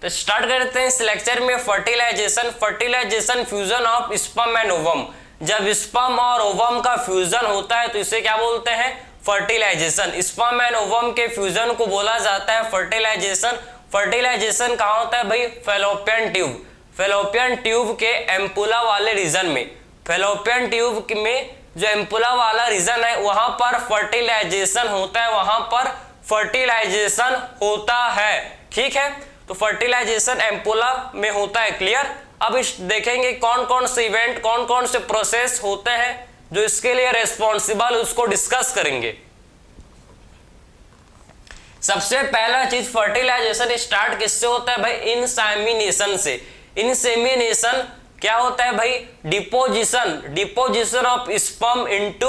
तो स्टार्ट करते हैं इस लेक्चर में fertilization. Fertilization fusion of sperm and ovum. जब स्पर्म और ओवम का फ्यूजन होता है तो इसे क्या बोलते हैं? फर्टिलाइजेशन। स्पर्म एंड ओवम के फ्यूजन को बोला जाता है फर्टिलाइजेशन। फर्टिलाइजेशन कहाँ होता है भाई? Fallopian tube. फैलोपियन ट्यूब के एम्पुला वाले रीजन में, फैलोपियन ट्यूब में जो एम्पुला वाला रीजन है वहां पर फर्टिलाइजेशन होता है, वहां पर फर्टिलाइजेशन होता है। ठीक है, तो फर्टिलाइजेशन एम्पुला में होता है। क्लियर? अब इस देखेंगे कौन कौन से इवेंट, कौन कौन से प्रोसेस होते हैं जो इसके लिए रेस्पॉन्सिबल, उसको डिस्कस करेंगे। सबसे पहला चीज, फर्टिलाइजेशन स्टार्ट किससे होता है भाई? इंसेमिनेशन से। इंसेमिनेशन क्या होता है भाई? Deposition. Deposition of sperm into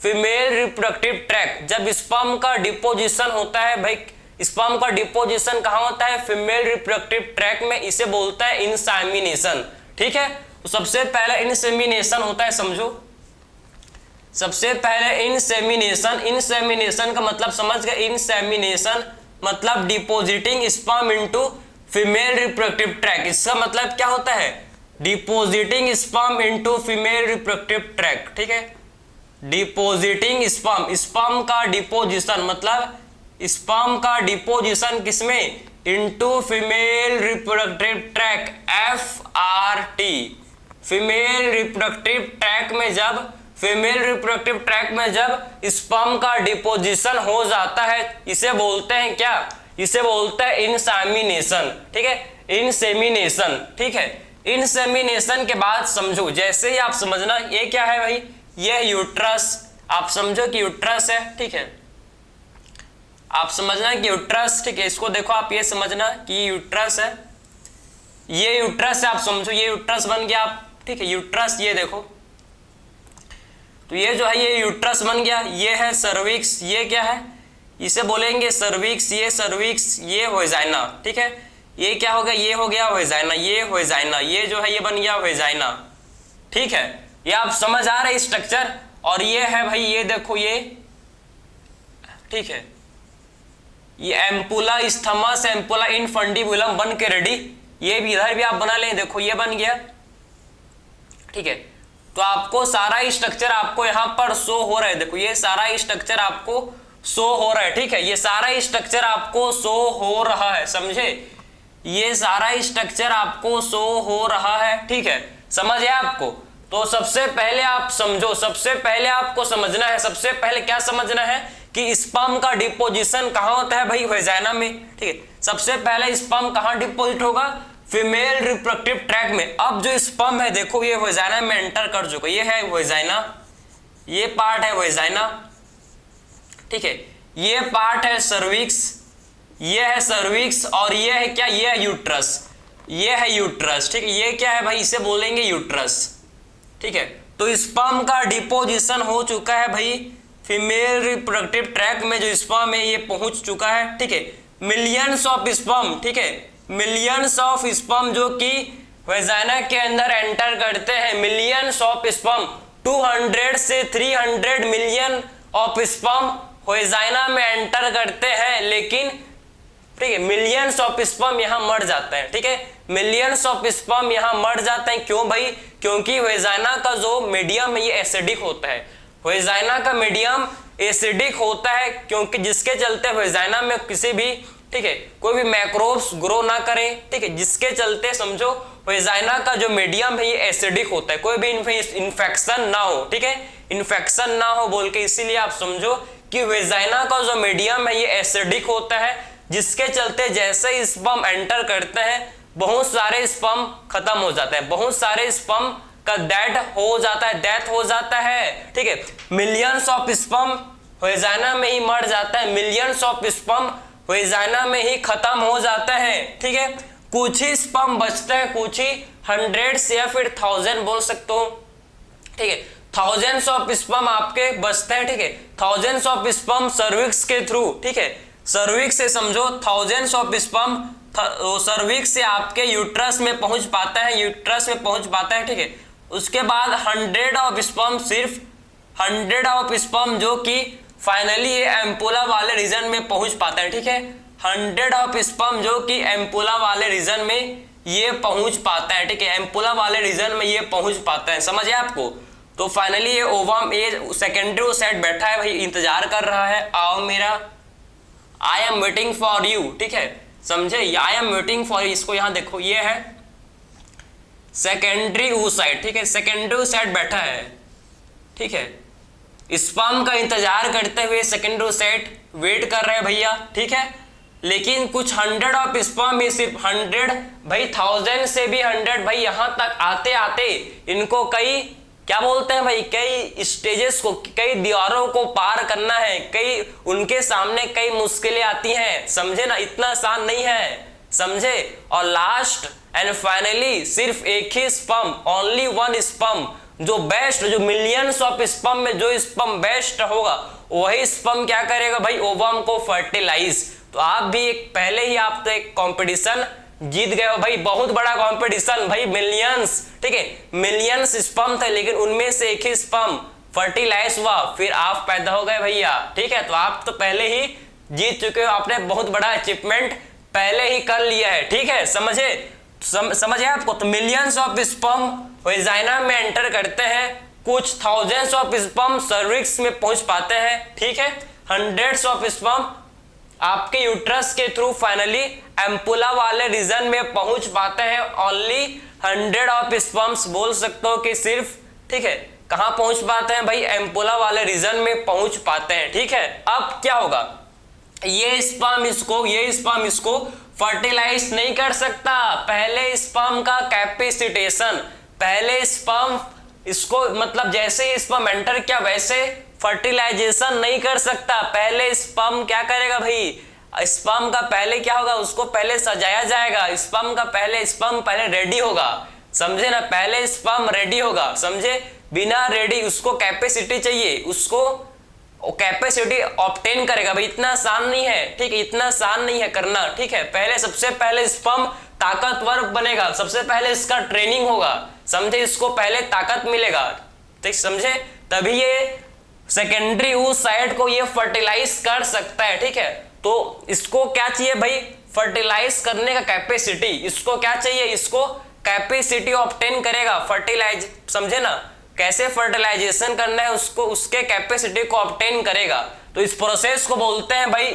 female reproductive tract. जब स्पर्म का डिपोजिशन होता है भाई, स्पर्म का डिपोजिशन कहाँ होता है? फीमेल रिप्रोडक्टिव ट्रैक्ट में, इसे बोलता है इंसेमिनेशन। ठीक है, तो सबसे पहले इंसेमिनेशन होता है, समझो। सबसे पहले इंसेमिनेशन, इंसेमिनेशन का मतलब समझ गए? इंसेमिनेशन मतलब depositing sperm into female reproductive tract. इसका मतलब क्या होता है? Depositing sperm into female reproductive tract. ठीक है, डिपोजिटिंग स्पर्म, स्पर्म का डिपोजिशन मतलब स्पर्म का डिपोजिशन किसमें? Into female reproductive tract, FRT। Female reproductive tract में जब, फीमेल रिप्रोडक्टिव ट्रैक्ट में जब स्पर्म का डिपोजिशन हो जाता है, इसे बोलते हैं क्या? इसे बोलते हैं इंसेमिनेशन। ठीक है, इंसेमिनेशन। ठीक है, इंसेमिनेशन के बाद समझो, जैसे ही आप समझना ये क्या है भाई? ये यूट्रस। आप समझो कि यूट्रस है। ठीक है, आप समझना कि यूट्रस, ठीक है, इसको देखो, आप ये समझना कि यूट्रस है, ये यूट्रस है, आप समझो ये यूट्रस बन गया। आप ठीक है, यूट्रस ये देखो, तो ये जो है ये यूट्रस बन गया। ये है सर्विक्स, ये क्या है? इसे बोलेंगे सर्विक्स। ये सर्विक्स, ये वेजाइना। ठीक है, ये क्या हो गया? ये हो गया वेजाइना, ये वेजाइना, ये जो है ये बन गया वेजाइना। ठीक है, ये आप समझ आ रहे स्ट्रक्चर। और ये है भाई, ये देखो ये, ठीक है, ये एम्पुला स्थमस, एम्पुला इनफंडिबुलम बन के रेडी। ये भी इधर भी आप बना लें, देखो ये बन गया। ठीक है, तो आपको सारा स्ट्रक्चर आपको यहां पर शो हो रहा है। देखो ये सारा स्ट्रक्चर आपको शो हो रहा है। ठीक है, ये सारा स्ट्रक्चर आपको शो हो रहा है, समझे? ये सारा स्ट्रक्चर आपको शो हो रहा है। ठीक है, समझ है आपको? तो सबसे पहले आप समझो, सबसे पहले आपको समझना है, सबसे पहले क्या समझना है कि स्पर्म का डिपोजिशन कहां होता है भाई? वेजाइना में। ठीक है, सबसे पहले स्पर्म कहां डिपोजिट होगा? फीमेल रिप्रोडक्टिव ट्रैक्ट में। अब जो स्पर्म है देखो ये वेजाइना में एंटर कर चुका, ये है वेजाइना, ये पार्ट है वेजाइना। ठीक है, ये पार्ट है सर्विक्स, ये है सर्विक्स, और ये है क्या? ये है यूट्रस, ये है यूट्रस। ठीक है, ये क्या है भाई? इसे बोलेंगे यूट्रस। ठीक है, तो स्पर्म का डिपोजिशन हो चुका है भाई फीमेल रिप्रोडक्टिव ट्रैक्ट में। जो स्पर्म है ये पहुंच चुका है। ठीक है, मिलियंस ऑफ स्पर्म, ठीक है, मिलियंस ऑफ स्पर्म जो कि वेजाइना के अंदर एंटर करते हैं। मिलियंस ऑफ स्पर्म, 200 से 300 मिलियन ऑफ स्पर्म वेजाइना में एंटर करते हैं, लेकिन ठीक है मिलियंस ऑफ स्पर्म यहां मर जाते हैं। ठीक है, मिलियंस ऑफ स्पर्म यहां मर जाते हैं। क्यों भाई? क्योंकि वेजाइना का जो मीडियम है ये एसिडिक होता है। वेजाइना का मीडियम एसिडिक होता है, क्योंकि जिसके चलते वेजाइना में किसी भी, ठीक है, कोई भी मैक्रोब्स ग्रो ना करें। ठीक है, जिसके चलते समझो वेजाइना का जो मीडियम है ये एसिडिक होता है, कोई भी इन्फेक्शन ना हो। ठीक है, इन्फेक्शन ना हो बोल के, इसीलिए आप समझो कि वेजाइना का जो मीडियम है ये एसिडिक होता है, जिसके चलते जैसे ही स्पर्म एंटर करते हैं बहुत सारे स्पर्म खत्म हो जाते हैं, बहुत सारे स्पर्म का डेथ हो जाता है, डेथ हो जाता है। ठीक है, मिलियंस ऑफ स्पर्म वेजाइना में ही मर जाता है, मिलियंस ऑफ स्पर्म वेजाइना में ही खत्म हो जाता है। ठीक है, कुछ ही स्पर्म बचते हैं, कुछ ही 100 या फिर 1000 बोल सकते हो। ठीक है, थाउजेंड्स ऑफ स्पर्म आपके बचते हैं। ठीक है, थाउजेंड्स ऑफ स्पर्म सर्विक्स के थ्रू। ठीक है, सर्विक्स से समझो थाउजेंड्स ऑफ स्पर्म सर्विक्स से आपके यूट्रस में पहुंच पाता है, यूट्रस में पहुंच पाता है। ठीक है, उसके बाद 100 ऑफ स्पर्म, सिर्फ 100 ऑफ स्पर्म जो कि फाइनली ये एम्पुला वाले रीजन में पहुंच पाता है। ठीक है, 100 ऑफ स्पर्म जो कि एम्पुला वाले रीजन में ये पहुंच पाता है, ठीक है, एम्पुला वाले रीजन में ये पहुंच पाता है, समझ है आपको। तो फाइनली ये ओवम, ये सेकेंडरी ओसाइट बैठा है भाई, इंतजार कर रहा है, आओ मेरा, I am waiting for you, ठीक है, समझे, I am waiting for you. इसको यहां देखो, ये है सेकेंडरी ओसाइट, ठीक है, सेकेंडरी ओसाइट बैठा है, ठीक है, स्पर्म का इंतजार करते हुए सेकेंडरी ओसाइट वेट कर रहे हैं भैया, ठीक है। लेकिन कुछ 100 ऑफ स्पर्म में सिर्फ 100 भाई 1000 से भी 100 भाई यहां तक आते आते इनको कई क्या बोलते हैं भाई, कई स्टेजेस को, कई दीवारों को पार करना है, कई उनके सामने कई मुश्किलें आती हैं, समझे ना, इतना आसान नहीं है, समझे। और लास्ट एंड फाइनली सिर्फ एक ही स्पर्म, ओनली वन स्पर्म, जो बेस्ट, जो मिलियंस ऑफ स्पर्म में जो स्पर्म बेस्ट होगा वही स्पर्म क्या करेगा भाई, ओवम को फर्टिलाइज। तो आप भी एक पहले ही आप तो एक कंपटीशन जीत गए हो भाई, बहुत बड़ा कंपटीशन भाई, मिलियंस, ठीक है, मिलियंस स्पर्म थे लेकिन उनमें से एक ही स्पर्म फर्टिलाइज हुआ, फिर आप पैदा हो गए भैया, ठीक है। तो आप तो पहले ही जीत चुके हो, आपने बहुत बड़ा अचीवमेंट पहले ही कर लिया है, ठीक है, समझे, समझे आपको। तो मिलियंस ऑफ स्पर्म वेजाइना में एंटर करते हैं, कुछ थाउजेंड्स ऑफ स्पर्म सर्विक्स में पहुंच पाते हैं, ठीक है, हंड्रेड्स ऑफ स्पर्म आपके यूट्रस के थ्रू फाइनली एम्पुला वाले रीजन में पहुंच पाते हैं। ओनली 100 ऑफ स्पर्म्स बोल सकते हो कि सिर्फ, ठीक है, कहां पहुंच पाते हैं भाई, एम्पुला वाले रीजन में पहुंच पाते हैं, ठीक है। अब क्या होगा, ये स्पर्म इसको फर्टिलाइज नहीं कर सकता, पहले स्पर्म का कैपेसिटेशन, पहले स्पर्म इसको मतलब जैसे स्पर्म एंटर किया वैसे फर्टिलाइजेशन नहीं कर सकता, पहले स्पर्म क्या करेगा भाई, स्पर्म का पहले क्या होगा, उसको पहले सजाया जाएगा, स्पर्म पहले रेडी होगा, समझे ना, पहले स्पर्म रेडी होगा, समझे, बिना रेडी उसको कैपेसिटी चाहिए, उसको कैपेसिटी ऑब्टेन करेगा भाई, इतना आसान नहीं है, ठीक है, इतना आसान नहीं है करना, ठीक है। पहले सबसे पहले स्पर्म ताकतवर बनेगा, सबसे पहले इसका ट्रेनिंग होगा, समझे, इसको पहले ताकत मिलेगा, ठीक, समझे, तभी ये सेकेंडरी oocyte को ये फर्टिलाइज कर सकता है, ठीक है। तो इसको क्या चाहिए भाई, फर्टिलाइज करने का कैपेसिटी, इसको क्या चाहिए, इसको कैपेसिटी ऑब्टेन करेगा, फर्टिलाइज, समझे ना, कैसे फर्टिलाइजेशन करना है उसको, उसके कैपेसिटी को ऑब्टेन करेगा। तो इस प्रोसेस को बोलते हैं भाई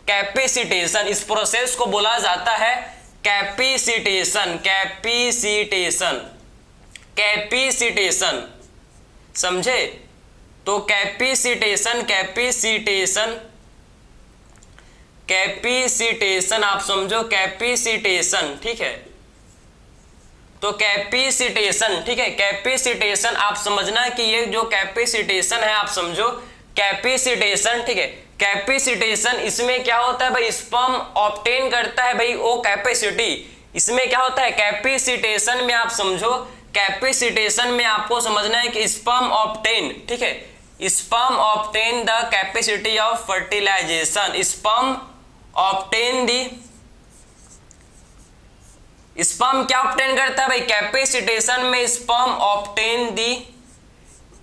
कैपेसिटेशन, इस प्रोसेस को बोला जाता है कैपेसिटेशन, कैपेसिटेशन, समझे। तो कैपेसिटेशन आप समझो, कैपेसिटेशन, ठीक है। तो कैपेसिटेशन, ठीक है, कैपेसिटेशन आप समझना कि ये जो कैपेसिटेशन है आप समझो, कैपेसिटेशन, ठीक है, कैपेसिटेशन इसमें क्या होता है भाई, स्पर्म ऑब्टेन करता है भाई वो कैपेसिटी, इसमें क्या होता है, कैपेसिटेशन में आप समझो, कैपेसिटेशन में आपको समझना है कि स्पर्म ऑब्टेन, ठीक है, sperm obtain the capacity of fertilization, sperm obtain the, sperm क्या ऑब्टेन करता है भाई, कैपेसिटेशन में sperm obtain the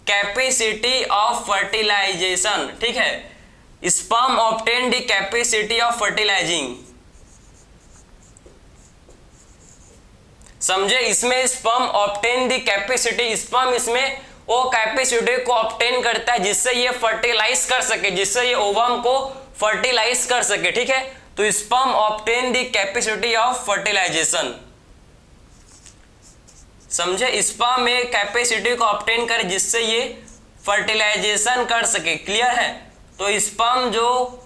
capacity of fertilization, ठीक है, sperm obtain the capacity of fertilizing, समझे, इसमें sperm obtain the capacity, sperm इसमें वो कैपेसिटी को ऑब्टेन करता है जिससे ये फर्टिलाइज कर सके, जिससे ये ओवम को फर्टिलाइज कर सके, ठीक है। तो sperm obtain the capacity of fertilization, समझे, स्पर्म में कैपेसिटी को ऑब्टेन करे जिससे ये फर्टिलाइजेशन कर सके, क्लियर है। तो स्पर्म जो,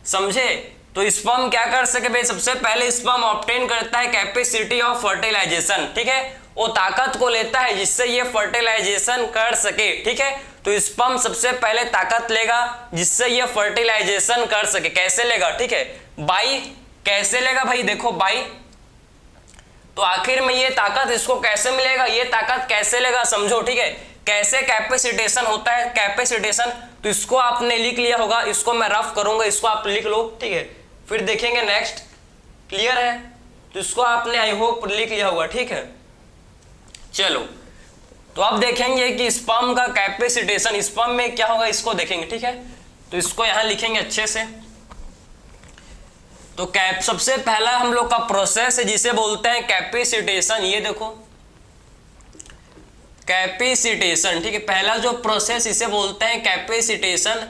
समझे, तो स्पर्म क्या कर सके भाई, सबसे पहले स्पर्म ऑब्टेन करता है कैपेसिटी ऑफ फर्टिलाइजेशन, ठीक है, वो ताकत को लेता है जिससे ये फर्टिलाइजेशन कर सके, ठीक है। तो स्पर्म सबसे पहले ताकत लेगा जिससे ये फर्टिलाइजेशन कर सके, कैसे लेगा, ठीक है, बाई, कैसे लेगा भाई, देखो बाई, तो आखिर में ये ताकत इसको कैसे मिलेगा, ये ताकत कैसे लेगा, समझो, ठीक है, कैसे कैपेसिटेशन होता है, कैपेसिटेशन, तो इसको आपने लिख लिया होगा, इसको मैं रफ करूंगा, इसको आप लिख लो, ठीक है, फिर देखेंगे नेक्स्ट, क्लियर है, तो इसको आपने आई होप लिख लिया होगा, ठीक है। चलो, तो अब देखेंगे कि स्पर्म का कैपेसिटेशन, स्पर्म में क्या होगा इसको देखेंगे, ठीक है। तो इसको यहां लिखेंगे अच्छे से, तो कैप सबसे पहला हम लोग का प्रोसेस है जिसे बोलते हैं कैपेसिटेशन। ये देखो कैपेसिटेशन, ठीक है, पहला जो प्रोसेस इसे बोलते हैं कैपेसिटेशन।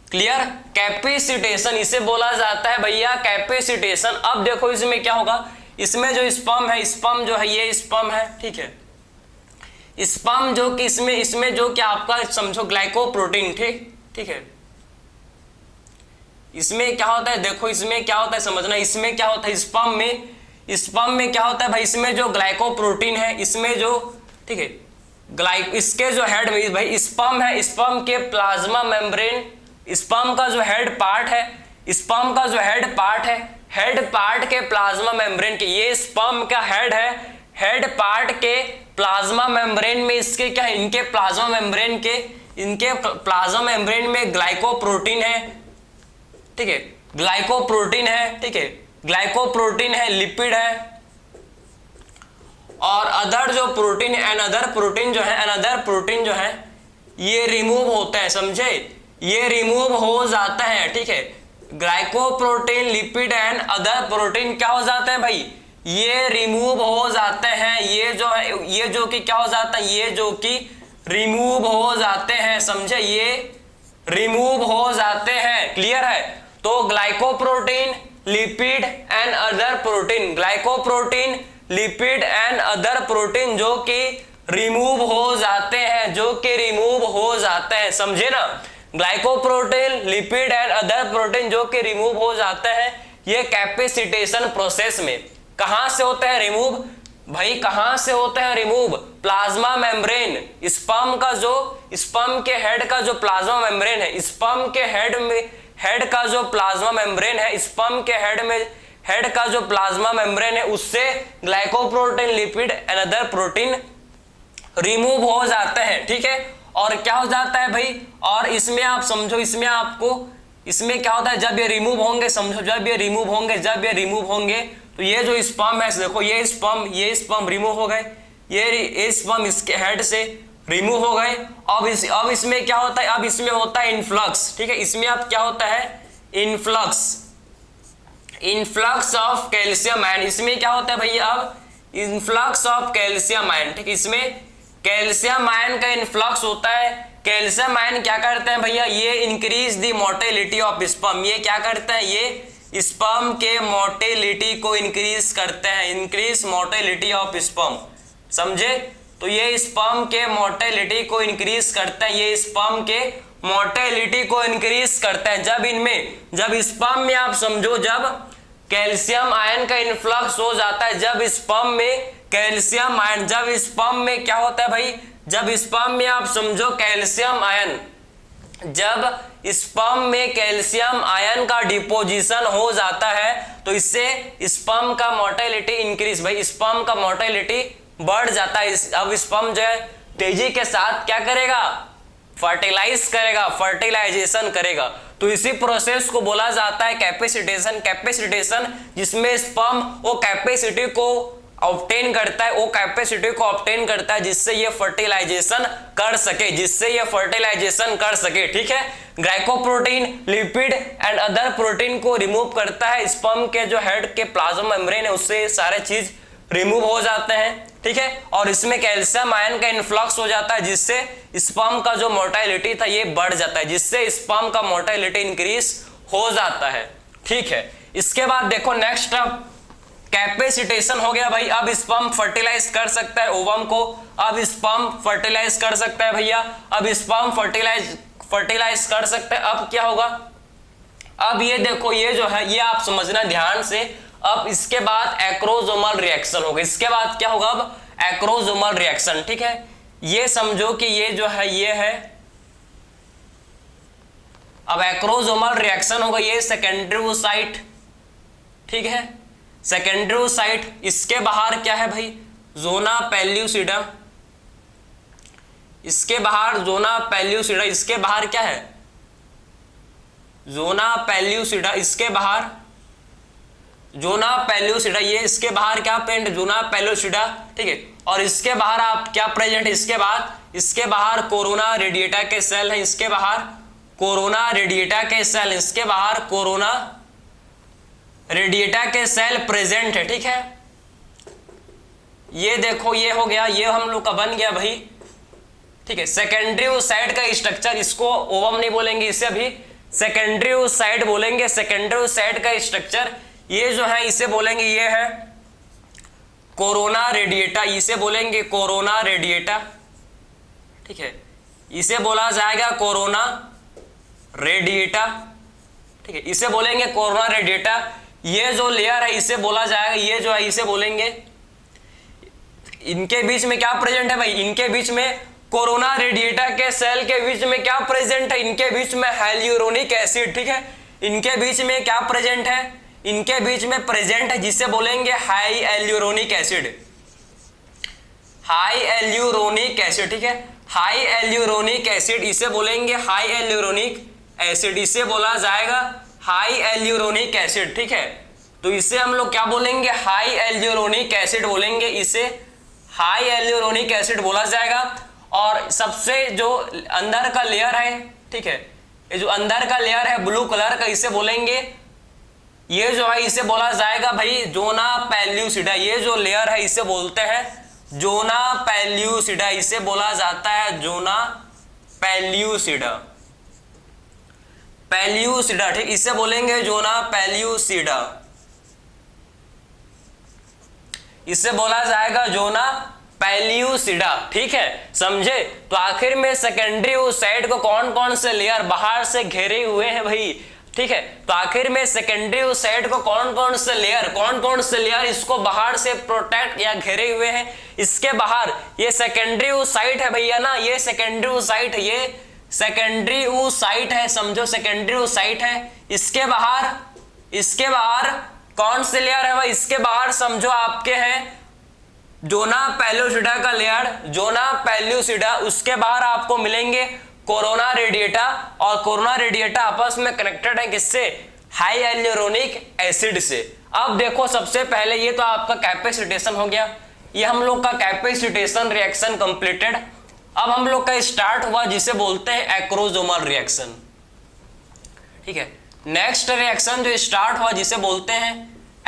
क्लियर, कैपेसिटेशन इसे बोला जाता है भैया कैपेसिटेशन। अब देखो इसमें क्या होगा, इसमें जो स्पर्म है, स्पर्म जो है ये स्पर्म है, ठीक है, स्पर्म जो कि इसमें जो कि आपका समझो ग्लाइकोप्रोटीन, ठीक है, इसमें क्या होता है, देखो इसमें क्या होता है समझना, इसमें क्या होता है स्पर्म में क्या होता है भाई, इसमें जो ग्लाइकोप्रोटीन है, इसमें जो, ठीक है, इसके जो हेड में भाई स्पर्म है, स्पर्म के प्लाज्मा मेम्ब्रेन, स्पर्म का जो हेड पार्ट है, स्पर्म का जो हेड पार्ट है, हेड पार्ट के प्लाज्मा मेम्ब्रेन के, ये स्पर्म का हेड है, हेड पार्ट के प्लाज्मा मेम्ब्रेन में इसके क्या है, इनके प्लाज्मा मेम्ब्रेन में ग्लाइकोप्रोटीन है, ठीक है, ग्लाइकोप्रोटीन है, ठीक है, ग्लाइकोप्रोटीन है, लिपिड है और अदर जो प्रोटीन, अनदर प्रोटीन जो है ये रिमूव होते हैं, समझे, ये रिमूव हो जाता है, ठीक है, glycoprotein, lipid and other protein क्या हो जाते हैं भाई, ये रिमूव हो जाते हैं, ये जो है, ये जो कि क्या हो जाता है, ये जो कि रिमूव हो जाते हैं, समझे, ये रिमूव हो जाते हैं। क्लियर है, तो glycoprotein, lipid and other protein, glycoprotein, lipid and other protein जो कि रिमूव हो जाते हैं, जो कि रिमूव हो जाते हैं, समझे ना, glycoprotein, lipid and other protein जो कि रिमूव हो जाते हैं, ये कैपेसिटेशन प्रोसेस में कहां से होते हैं रिमूव भाई, कहां से होते हैं रिमूव, प्लाज्मा मेम्ब्रेन, स्पर्म का जो, स्पर्म के हेड का जो प्लाज्मा मेम्ब्रेन है, स्पर्म के हेड का जो प्लाज्मा मेम्ब्रेन है, स्पर्म के हेड का जो प्लाज्मा मेम्ब्रेन है, उससे glycoprotein, lipid and other protein remove हो जाते हैं, ठीक है, और क्या हो जाता है भाई, और इसमें आप समझो, इसमें आपको, इसमें क्या होता है, जब ये रिमूव होंगे, समझो, जब ये रिमूव होंगे तो ये जो स्पर्म है, देखो ये स्पर्म रिमूव हो गए, ये स्पर्म इसके हेड से रिमूव हो गए। अब इसमें क्या होता है, अब इसमें होता है इनफ्लक्स, ठीक है, इसमें अब क्या होता है, इनफ्लक्स ऑफ कैल्शियम आयन, इसमें क्या होता है भैया, अब इनफ्लक्स ऑफ कैल्शियम आयन, ठीक, इसमें कैल्शियम आयन का इनफ्लक्स होता है। कैल्शियम आयन क्या करते हैं भैया, ये increase the motility of sperm, ये क्या करते हैं, ये स्पर्म के मोटिलिटी को इंक्रीज करते हैं, इंक्रीज मोटिलिटी ऑफ स्पर्म, समझे, तो ये स्पर्म के मोटिलिटी को इंक्रीज करते हैं, ये स्पर्म के मोटिलिटी को इंक्रीज करते हैं। जब स्पर्म में आप समझो, जब कैल्शियम आयन का इन्फ्लक्स हो जाता है, जब स्पर्म में कैल्शियम आयन, जब स्पर्म में क्या होता है भाई, जब स्पर्म में आप समझो कैल्शियम आयन, जब स्पर्म में कैल्शियम आयन का डिपोजिशन हो जाता है तो इससे स्पर्म का मोटिलिटी इंक्रीज, भाई स्पर्म का मोटिलिटी बढ़ जाता है। अब स्पर्म जो है तेजी के साथ क्या करेगा, फर्टिलाइजेशन करेगा, तो इसी प्रोसेस को बोला जाता है कैपेसिटेशन, जिसमें स्पर्म वो कैपेसिटी को ऑब्टेन करता है, जिससे ये फर्टिलाइजेशन कर सके, ठीक है, glycoprotein, lipid and other protein को रिमूव करता है, स्पर्म के जो हेड के प्लाज्मा मेम्ब्रेन है उससे सारे चीज रिमूव हो जाते हैं, ठीक है, और इसमें कैल्शियम आयन का इन्फ्लक्स हो जाता है, जिससे स्पर्म का जो मोटिलिटी था ये बढ़ जाता है, जिससे स्पर्म का मोटिलिटी इंक्रीज हो जाता है, ठीक है। इसके बाद देखो नेक्स्ट कैपेसिटेशन हो गया भाई, अब स्पर्म फर्टिलाइज कर सकता है ओवम को, अब स्पर्म फर्टिलाइज कर सकता है भैया, अब स्पर्म फर्टिलाइज कर सकता है। अब क्या होगा, अब ये देखो, ये जो है ये आप समझना ध्यान से। अब इसके बाद एक्रोसोमल रिएक्शन होगा, इसके बाद क्या होगा, अब एक्रोसोमल रिएक्शन, ठीक है, ये समझो कि ये जो है ये है, अब एक्रोसोमल रिएक्शन होगा, ये सेकेंडरी ओसाइट, ठीक है, सेकेंडरी ओसाइट, इसके बाहर क्या है भाई, जोना पेल्यूसिडम, इसके बाहर जोना पेल्यूसिडा, इसके बाहर क्या है, जोना पेल्यूसिडा, इसके बाहर जोना पेल्यूसिडा, ये इसके बाहर क्या पेंट, जोना पेल्यूसिडा, ठीक है, और इसके बाहर आप क्या प्रेजेंट, इसके बाहर कोरोना रेडिएटा के सेल है, इसके बाहर कोरोना रेडिएटा के सेल, इसके बाहर कोरोना रेडिएटा के सेल प्रेजेंट है, ठीक है। ये देखो ये हो गया, ये हम लोग का बन गया भाई, ठीक है। सेकेंडरी oocyte का स्ट्रक्चर, इसको ओवम नहीं बोलेंगे, इसे अभी सेकेंडरी oocyte बोलेंगे। सेकेंडरी oocyte का स्ट्रक्चर ये जो है इसे बोलेंगे, ये है कोरोना रेडिएटा, इसे बोलेंगे कोरोना रेडिएटा, ठीक है। इसे बोला जाएगा कोरोना रेडिएटा, ठीक है। इसे बोलेंगे कोरोना रेडिएटा। ये जो लेयर है इसे बोला जाएगा, ये जो है इसे बोलेंगे। इनके बीच में क्या प्रेजेंट है भाई, इनके बीच में कोरोना रेडिएटा के सेल के बीच में क्या प्रेजेंट है, इनके बीच में हाइल्यूरोनिक एसिड, ठीक है। इनके बीच में क्या प्रेजेंट है, इनके बीच में प्रेजेंट है जिसे बोलेंगे हाई एल्यूरोनिक एसिड, हाई एल्यूरोनिक एसिड, ठीक है। हाई एल्यूरोनिक एसिड इसे बोलेंगे हाई एल्यूरोनिक एसिड, इसे बोला जाएगा हाई एल्यूरोनिक एसिड, ठीक है। तो इसे हम लोग क्या बोलेंगे, हाई एल्यूरोनिक एसिड बोलेंगे, इसे हाई एल्यूरोनिक एसिड बोला जाएगा। और सबसे जो अंदर का लेयर है, ठीक है, ये जो अंदर का लेयर है ब्लू कलर का, इसे बोलेंगे, ये जो है इसे बोला जाएगा भाई जोना पेल्यूसिडा। ये जो लेयर है इसे बोलते हैं जोना पेल्यूसिडा, इसे बोला जाता है जोना पेल्यूसिडा, पेल्यूसिडा, ठीक। इसे बोलेंगे जोना पेल्यूसिडा, इसे बोला जाएगा जोना पेल्यूसिडा, ठीक है, समझे। तो आखिर में सेकेंडरी oocyte को कौन कौन से लेयर बाहर से घेरे हुए हैं भाई, ठीक है। तो आखिर में सेकेंडरी oocyte को कौन कौन से लेयर इसको बाहर से प्रोटेक्ट या घेरे हुए हैं। इसके बाहर ये सेकेंडरी oocyte है भैया ना, ये सेकेंडरी oocyte है, ये सेकेंडरी oocyte है, समझो सेकेंडरी oocyte है। इसके बाहर कौन से लेयर है भाई, इसके बाहर समझो आपके हैं जोना पेल्यूसिडा का लेयर, जोना पेल्यूसिडा। उसके बाहर आपको मिलेंगे कोरोना रेडिएटा, और कोरोना रेडिएटा आपस में कनेक्टेड है किससे, हाई एल्यूरोनिक एसिड से। अब देखो सबसे पहले ये तो आपका कैपेसिटेशन हो गया, ये हम लोग का कैपेसिटेशन रिएक्शन कंप्लीटेड। अब हम लोग का स्टार्ट हुआ जिसे बोलते हैं एक्रोसोमल रिएक्शन, ठीक है। नेक्स्ट रिएक्शन जो स्टार्ट हुआ जिसे बोलते हैं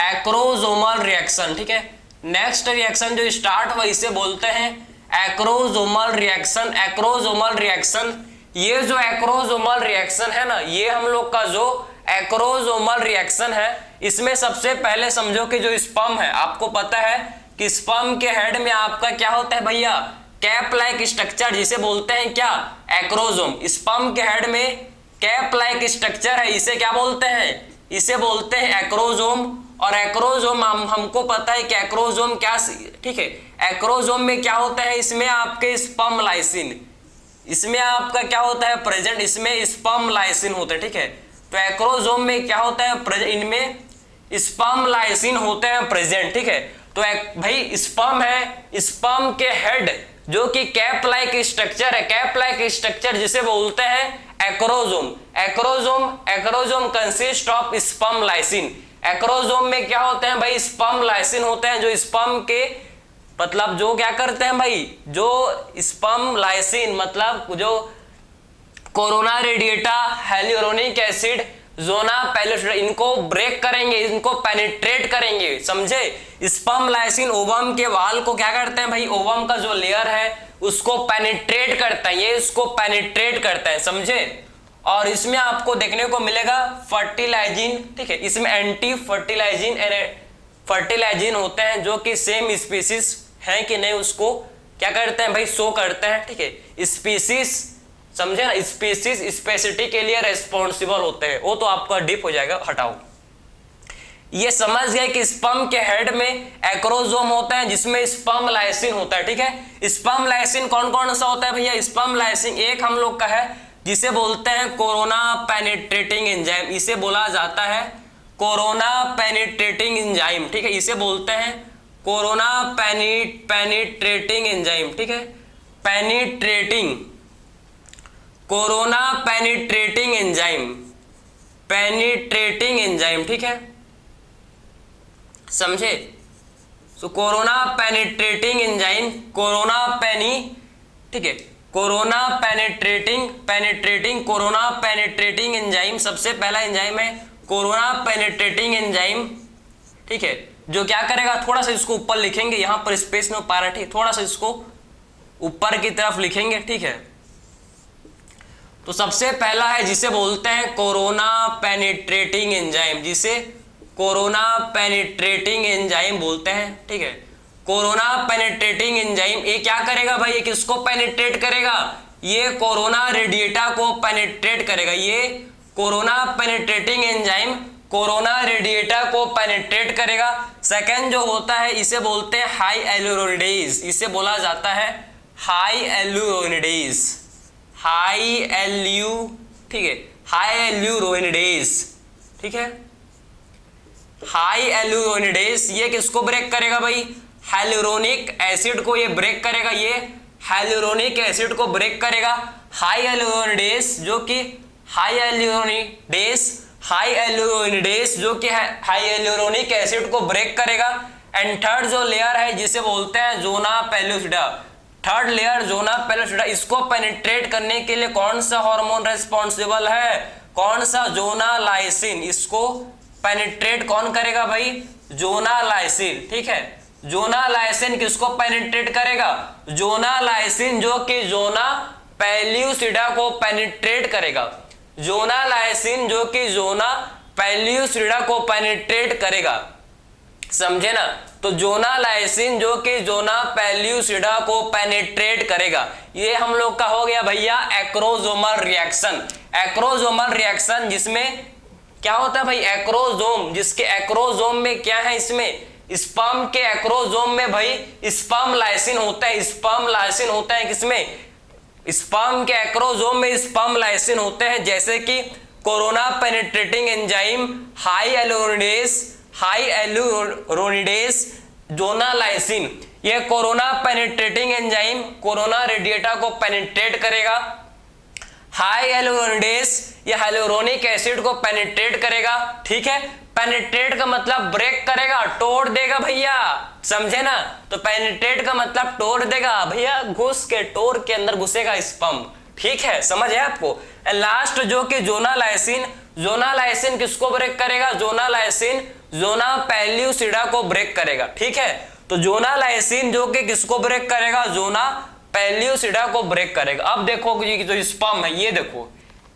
एक्रोसोमल रिएक्शन, ठीक है। नेक्स्ट रिएक्शन जो स्टार्ट हुआ इसे बोलते हैं एक्रोसोमल रिएक्शन, एक्रोसोमल रिएक्शन। ये जो एक्रोसोमल रिएक्शन है ना, ये हम लोग का जो एक्रोसोमल रिएक्शन है, इसमें सबसे पहले समझो कि जो स्पर्म है, आपको पता है कि स्पर्म के हेड में आपका क्या होता है भैया, कैप लाइक स्ट्रक्चर, जिसे बोलते हैं क्या, एक्रोसोम। स्पर्म के हेड में कैप लाइक स्ट्रक्चर है, इसे क्या बोलते हैं, इसे बोलते हैं एक्रोसोम। और एक्रोसोम हमको पता है कि एक्रोसोम क्या, ठीक है, एक्रोसोम में क्या होता है, इसमें आपके स्पर्म लाइसिन, इसमें आपका क्या होता है प्रेजेंट, इसमें स्पर्म लाइसिन होता है, ठीक है। तो एक्रोसोम में क्या होता है, इनमें स्पर्म लाइसिन होते हैं प्रेजेंट, ठीक है। तो भाई स्पर्म है, स्पर्म के हेड जो कि कैप लाइक स्ट्रक्चर है, कैप लाइक स्ट्रक्चर जिसे बोलते हैं acrosome. Acrosome consist of sperm lysine. Acrosome में क्या होते हैं भाई, स्पर्म लाइसिन होते हैं, जो स्पर्म के मतलब जो क्या करते हैं भाई, जो स्पर्म लाइसिन मतलब जो कोरोना रेडिएटा, हाइल्यूरोनिक एसिड, जोना पेल्यूसिडा, इनको ब्रेक करेंगे, इनको पेनिट्रेट करेंगे, समझे। स्पर्म लाइसिन ओवम के वाल को क्या करते हैं भाई, ओवम का जो लेयर है उसको पेनिट्रेट करता है, ये इसको पेनिट्रेट करता है, समझे। और इसमें आपको देखने को मिलेगा फर्टिलाइजिन, ठीक है। इसमें एंटी फर्टिलाइजिन होते हैं जो कि सेम स्पीसीज है कि नहीं उसको क्या करते हैं भाई, शो करते हैं, ठीक है। स्पीसीज समझे ना, स्पीसीज स्पेसिटी के लिए रेस्पॉन्सिबल होते हैं, वो तो आपका डीप हो जाएगा, हटाओ। ये समझ गए कि स्पर्म के हेड में एक्रोसोम होता है जिसमें स्पर्म लाइसिन होता है, ठीक है। स्पर्म लाइसिन कौन कौन सा होता है भैया, स्पर्म लाइसिन एक हम लोग का है जिसे बोलते हैं कोरोना पेनिट्रेटिंग एंजाइम, इसे बोला जाता है कोरोना पेनिट्रेटिंग एंजाइम, ठीक है। इसे बोलते हैं कोरोना पेनिट्रेटिंग एंजाइम, ठीक है। Penetrating, corona penetrating enzyme, penetrating enzyme, ठीक है, समझे। सो कोरोना पेनिट्रेटिंग एंजाइम, कोरोना पेनी, ठीक है, corona penetrating corona penetrating enzyme. सबसे पहला एंजाइम है कोरोना पेनिट्रेटिंग एंजाइम, ठीक है, जो क्या करेगा, थोड़ा सा इसको ऊपर लिखेंगे, यहां पर स्पेस में पा रहा है, ठीक, थोड़ा सा इसको ऊपर की तरफ लिखेंगे, ठीक है। तो सबसे पहला है जिसे बोलते हैं कोरोना पेनिट्रेटिंग एंजाइम, जिसे कोरोना पेनिट्रेटिंग एंजाइम बोलते हैं, ठीक है। कोरोना पेनिट्रेटिंग एंजाइम ये क्या करेगा भाई, ये किसको पेनिट्रेट करेगा, ये कोरोना रेडिएटा को पेनिट्रेट करेगा, ये corona penetrating enzyme corona radiata को पेनिट्रेट करेगा। सेकंड जो होता है इसे बोलते हैं हाई एल्यूरोनिडेज, इसे बोला जाता है हाई एल्यूरोनिडेज, हाई एल्यू, ठीक है, हाई एल्यूरोनिडेज, ठीक है, हाई एल्यूरोनिडेज। ये किसको ब्रेक करेगा भाई, हाइलुरोनिक एसिड को ये ब्रेक करेगा, ये हाइलुरोनिक एसिड को ब्रेक करेगा। हाई एल्यूरोनिडेज जो कि हाई एल्यूरोनिडेज जो कि हाई एल्यूरोनिक एसिड को ब्रेक करेगा। एंड थर्ड जो लेयर है जिसे बोलते हैं zona pellucida, third layer zona pellucida, इसको पेनिट्रेट करने के लिए कौन सा हार्मोन रेस्पॉन्सिबल है, कौन सा, जोनालाइसिन, इसको पेनिट्रेट कौन करेगा भाई, जोनालाइसिन, ठीक है। जोनालाइसिन किसको पेनिट्रेट करेगा, जोनालाइसिन जो कि जोना पेल्यूसिडा को पेनिट्रेट करेगा, जोनालाइसिन जो कि जोना पेल्यूसिडा को पेनिट्रेट करेगा, समझे ना। तो जोनालाइसिन जो कि जोना पेल्यूसिडा को पेनिट्रेट करेगा, ये हम लोग का हो गया भैया एक्रोसोमल रिएक्शन। एक्रोसोमल रिएक्शन जिसमें क्या होता है भाई, एक्रोसोम, जिसके एक्रोसोम में क्या है, इसमें स्पर्म के एक्रोसोम में भाई स्पर्म लाइसिन होता है, स्पर्म लाइसिन होता है किसमें, स्पर्म के एक्रोसोम में स्पर्म लाइसिन होते हैं, जैसे कि corona penetrating enzyme hyaluronidase zonalysin. ये corona penetrating enzyme corona radiata को पेनिट्रेट करेगा। हाई एल्यूरोनिडेज ये हाइलुरोनिक एसिड को पेनिट्रेट करेगा, ठीक है। पेनिट्रेट का मतलब ब्रेक करेगा, तोड़ देगा भैया, समझे ना। तो पेनिट्रेट का मतलब तोड़ देगा भैया, घुस के टोर के अंदर घुसेगा स्पर्म, ठीक है, समझ है आपको। लास्ट जो कि जोनालाइसिन, जोनालाइसिन किसको ब्रेक करेगा, जोनालाइसिन जोना पेल्यूसिडा को ब्रेक करेगा, ठीक है। तो जोनालाइसिन जो कि किसको ब्रेक करेगा, जोना पेल्यूसिडा को ब्रेक करेगा। अब देखो जी जो स्पर्म है, ये देखो,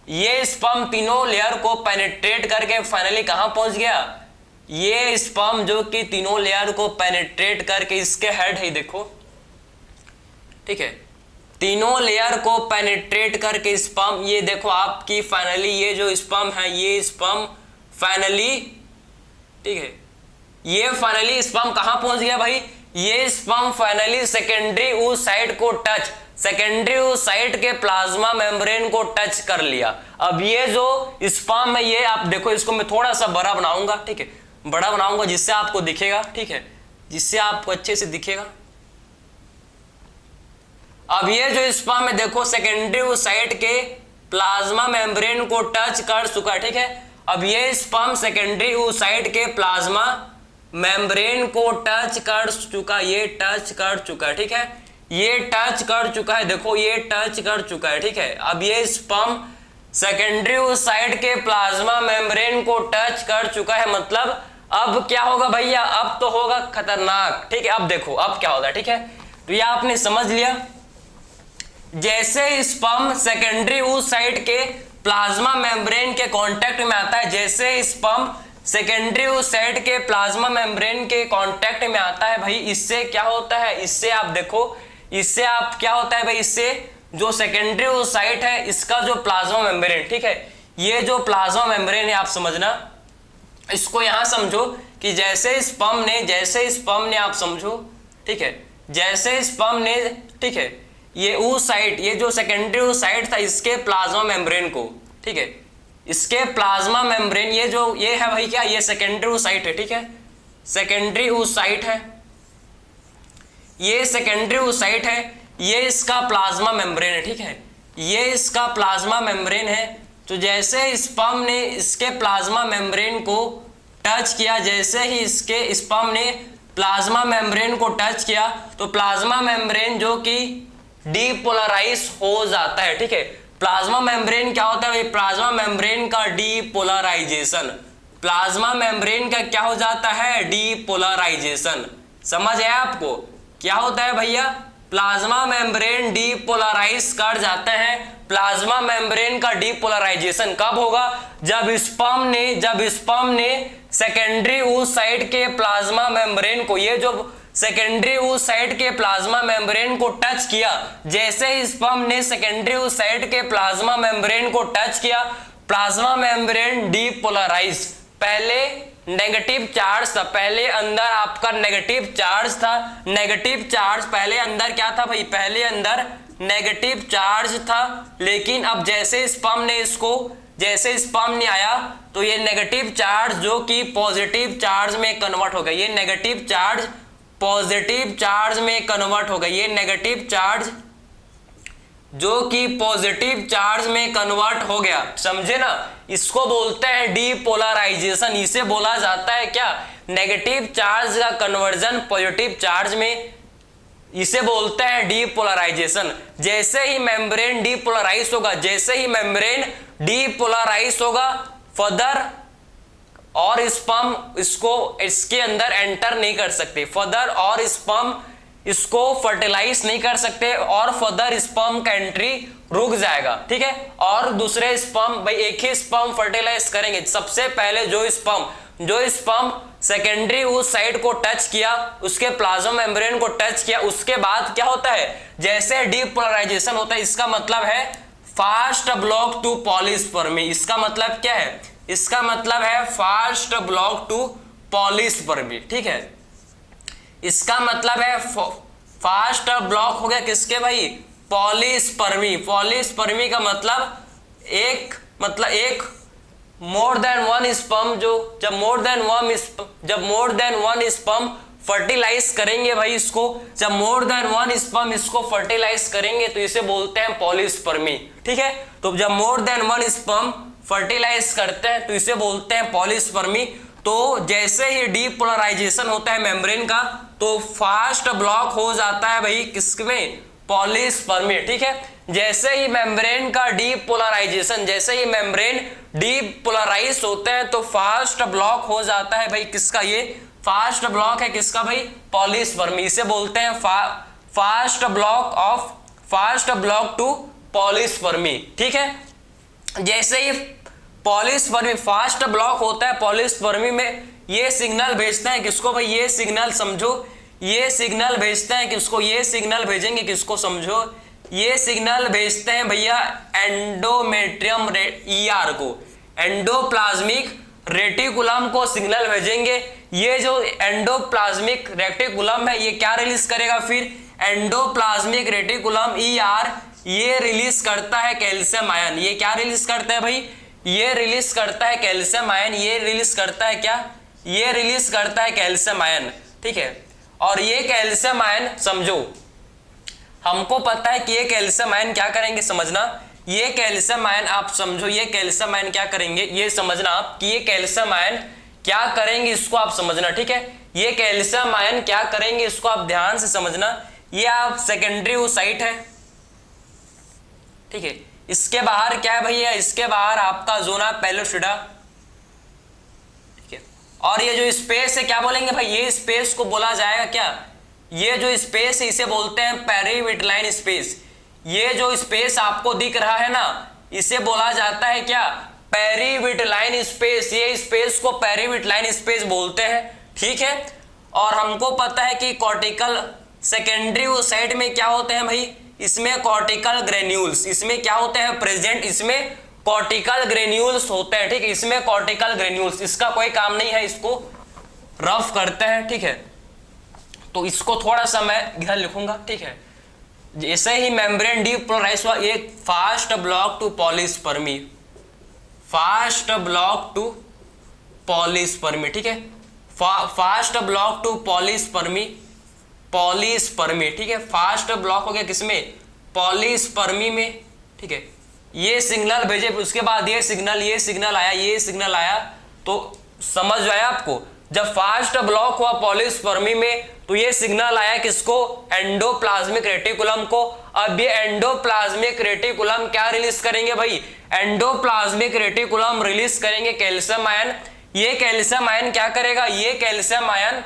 ये स्पर्म तीनों लेयर को पेनिट्रेट करके फाइनली कहां पहुंच गया, ये स्पर्म जो कि तीनों लेयर को पेनिट्रेट करके इसके हेड है, देखो, ठीक है, तीनों लेयर को पेनिट्रेट करके स्पर्म, ये देखो आपकी फाइनली ये जो स्पर्म है, ये स्पर्म फाइनली, ठीक है, ये फाइनली स्पर्म कहां पहुंच गया भाई, ये स्पर्म फाइनली सेकेंडरी oocyte को टच, सेकेंडरी oocyte के प्लाज्मा मेम्ब्रेन को टच कर लिया। अब ये जो स्पर्म है, ये आप देखो, इसको मैं थोड़ा सा बड़ा बनाऊंगा, ठीक है, बड़ा बनाऊंगा जिससे आपको दिखेगा, ठीक है, जिससे आपको अच्छे से दिखेगा। अब ये जो स्पर्म है देखो, सेकेंडरी oocyte के प्लाज्मा मेम्ब्रेन को टच कर चुका है, ठीक है। अब ये स्पर्म सेकेंडरी oocyte के प्लाज्मा मेम्ब्रेन को टच कर चुका, ये टच कर चुका है, ठीक है, ये टच कर चुका है, देखो ये टच कर चुका है, ठीक है। अब ये स्पर्म सेकेंडरी oocyte के प्लाज्मा मेम्ब्रेन को टच कर चुका है, मतलब अब क्या होगा भैया, अब तो होगा खतरनाक, ठीक है। अब देखो अब क्या होगा, ठीक है, तो ये आपने समझ लिया। जैसे स्पर्म सेकेंडरी oocyte के प्लाज्मा मेम्ब्रेन के कांटेक्ट में आता है, जैसे स्पर्म सेकेंडरी oocyte के प्लाज्मा मेम्ब्रेन के कांटेक्ट में आता है भाई, इससे क्या होता है, इससे आप देखो, इससे आप क्या होता है भाई, इससे जो सेकेंडरी oocyte है इसका जो प्लाज्मा मेम्ब्रेन, ठीक है, ये जो प्लाज्मा मेम्ब्रेन है आप समझना, इसको यहां समझो कि जैसे स्पर्म ने आप समझो, ठीक है, जैसे स्पर्म ने, ठीक है, ये oocyte, ये जो सेकेंडरी oocyte था इसके प्लाज्मा मेम्ब्रेन को, ठीक है, इसके प्लाज्मा मेम्ब्रेन, ये जो ये है भाई क्या, ये सेकेंडरी oocyte है, ठीक है, सेकेंडरी oocyte है, ये सेकेंडरी oocyte है, ये इसका प्लाज्मा मेम्ब्रेन है, ठीक है, ये इसका प्लाज्मा मेम्ब्रेन है। तो जैसे स्पर्म ने इसके प्लाज्मा मेम्ब्रेन को टच किया, जैसे ही इसके स्पर्म ने प्लाज्मा मेम्ब्रेन को टच किया, तो प्लाज्मा मेम्ब्रेन जो कि डीपोलराइज हो जाता है, ठीक है। प्लाज्मा मेम्ब्रेन क्या होता है, प्लाज्मा मेम्ब्रेन का डीपोलराइजेशन, प्लाज्मा मेम्ब्रेन का क्या हो जाता है, डीपोलराइजेशन। समझ है आपको, क्या होता है भैया, प्लाज्मा मेम्ब्रेन डीपोलराइज कर जाते हैं। प्लाज्मा मेम्ब्रेन का डीपोलराइजेशन कब होगा, जब स्पर्म ने सेकेंडरी oocyte के प्लाज्मा मेम्ब्रेन को, ये जो सेकेंडरी oocyte के प्लाज्मा मेम्ब्रेन को टच किया, जैसे ही स्पर्म ने सेकेंडरी oocyte के प्लाज्मा मेम्ब्रेन को टच किया, प्लाज्मा मेम्ब्रेन डीपोलराइज। पहले नेगेटिव चार्ज था, पहले अंदर आपका नेगेटिव चार्ज था, नेगेटिव चार्ज पहले अंदर क्या था भाई, पहले अंदर नेगेटिव चार्ज था, लेकिन अब जैसे स्पर्म ने आया तो ये नेगेटिव चार्ज जो कि पॉजिटिव चार्ज में कन्वर्ट हो गया, ये नेगेटिव चार्ज पॉजिटिव चार्ज में कन्वर्ट हो गया, ये नेगेटिव चार्ज जो कि पॉजिटिव चार्ज में कन्वर्ट हो गया, समझे ना। इसको बोलते हैं डीपोलराइजेशन। इसे बोला जाता है क्या, नेगेटिव चार्ज का कन्वर्जन पॉजिटिव चार्ज में, इसे बोलते हैं डीपोलराइजेशन। जैसे ही मेम्ब्रेन डीपोलराइज होगा, जैसे ही मेम्ब्रेन डीपोलराइज होगा, फर्दर और स्पर्म इसके अंदर एंटर नहीं कर सकते, फर्दर और स्पर्म इसको फर्टिलाइज नहीं कर सकते, और फर्दर स्पर्म का एंट्री रुक जाएगा, ठीक है। और दूसरे स्पर्म, भाई एक ही स्पर्म फर्टिलाइज करेंगे। सबसे पहले जो स्पर्म सेकेंडरी oocyte को टच किया, उसके प्लाज्मा मेम्ब्रेन को टच किया, उसके बाद क्या होता है, जैसे डीपोलराइजेशन होता है, इसका मतलब है फास्ट ब्लॉक टू पॉलीस्पर्मी। इसका मतलब क्या है, इसका मतलब है फास्ट ब्लॉक टू पॉलीस्पर्मी, ठीक है। इसका मतलब है फास्ट ब्लॉक हो गया किसके भाई, पॉलीस्पर्मी। पॉलीस्पर्मी का मतलब एक मोर देन वन स्पर्म, जब more than one sperm fertilize करेंगे भाई इसको, जब मोर देन वन स्पर्म इसको फर्टिलाइज करेंगे तो इसे बोलते हैं पॉलीस्पर्मी, ठीक है। तो जब more than one sperm fertilize करते हैं तो इसे बोलते हैं पॉलीस्पर्मी। तो जैसे ही डीपोलराइजेशन होता है मेम्ब्रेन का, तो फास्ट ब्लॉक हो जाता है भाई किसमें, पॉलीस्पर्मी, ठीक है। जैसे ही मेम्ब्रेन का डीपोलराइजेशन, जैसे ही मेम्ब्रेन डीपोलराइज होते हैं तो फास्ट ब्लॉक हो जाता है भाई किसका, ये फास्ट ब्लॉक है किसका भाई, पॉलीस्पर्मी। इसे बोलते हैं फास्ट ब्लॉक टू पॉलीस्पर्मी, ठीक है। जैसे ही पॉलीस्पर्मी फास्ट ब्लॉक होता है पॉलीस्पर्मी में, ये सिग्नल भेजते हैं किसको भाई, ये सिग्नल समझो, ये सिग्नल भेजते हैं किसको, ये सिग्नल भेजेंगे किसको समझो, ये सिग्नल भेजते हैं भैया एंडोमेट्रियम ER को, एंडोप्लाज्मिक रेटिकुलम को सिग्नल भेजेंगे। ये जो एंडोप्लाज्मिक रेटिकुलम है ये क्या रिलीज करेगा, फिर एंडोप्लाज्मिक रेटिकुलम ER ये रिलीज करता है कैल्शियम आयन। ये क्या रिलीज करता है भाई, ये रिलीज करता है कैल्शियम आयन। ये रिलीज करता है क्या, ये रिलीज करता है कैल्शियम आयन, ठीक है। और ये कैल्शियम आयन समझो, हमको पता है कि ये कैल्शियम आयन क्या करेंगे, समझना। ये कैल्शियम आयन आप समझो, ये कैल्शियम आयन क्या करेंगे, ये समझना आप कि ये कैल्शियम आयन क्या करेंगे, इसको आप समझना, ठीक है। ये कैल्शियम आयन क्या करेंगे इसको आप ध्यान से समझना। ये आप सेकेंडरी oocyte है, ठीक है। इसके बाहर क्या है भैया, इसके बाहर आपका जोना पेलोसिडा, ठीक है। और ये जो स्पेस है क्या बोलेंगे भाई, ये स्पेस को बोला जाएगा क्या, ये जो स्पेस है इसे बोलते हैं पेरीविटलाइन स्पेस। ये जो स्पेस आपको दिख रहा है ना, इसे बोला जाता है क्या, पेरीविटलाइन स्पेस। ये स्पेस को पेरीविटलाइन स्पेस बोलते हैं, ठीक है। और हमको पता है कि कॉर्टिकल सेकेंडरी oocyte में क्या होते हैं भाई, इसमें कॉर्टिकल ग्रेन्यूल्स, इसमें क्या होते हैं प्रेजेंट, इसमें कॉर्टिकल ग्रेन्यूल्स होते हैं, ठीक है। इसमें कॉर्टिकल ग्रेन्यूल्स, इसका कोई काम नहीं है, इसको रफ करते हैं, ठीक है। तो इसको थोड़ा सा मैं इधर लिखूंगा, ठीक है। जैसे ही मेम्ब्रेन डीपोलराइज हुआ, एक fast block to polyspermy, fast block to polyspermy, ठीक है। फास्ट ब्लॉक टू पॉलीस्पर्मी, ठीक है। फास्ट ब्लॉक हो गया किसमें, पॉलीस्पर्मी में, ठीक है। ये सिग्नल भेजे, उसके बाद ये सिग्नल आया, तो समझ आया आपको। जब फास्ट ब्लॉक हुआ पॉलीस्पर्मी में तो ये सिग्नल आया किसको, एंडोप्लाज्मिक रेटिकुलम को। अब ये एंडोप्लाज्मिक रेटिकुलम क्या रिलीज करेंगे भाई, एंडोप्लाज्मिक रेटिकुलम रिलीज करेंगे कैल्शियम आयन। ये कैल्शियम आयन क्या करेगा, ये कैल्शियम आयन,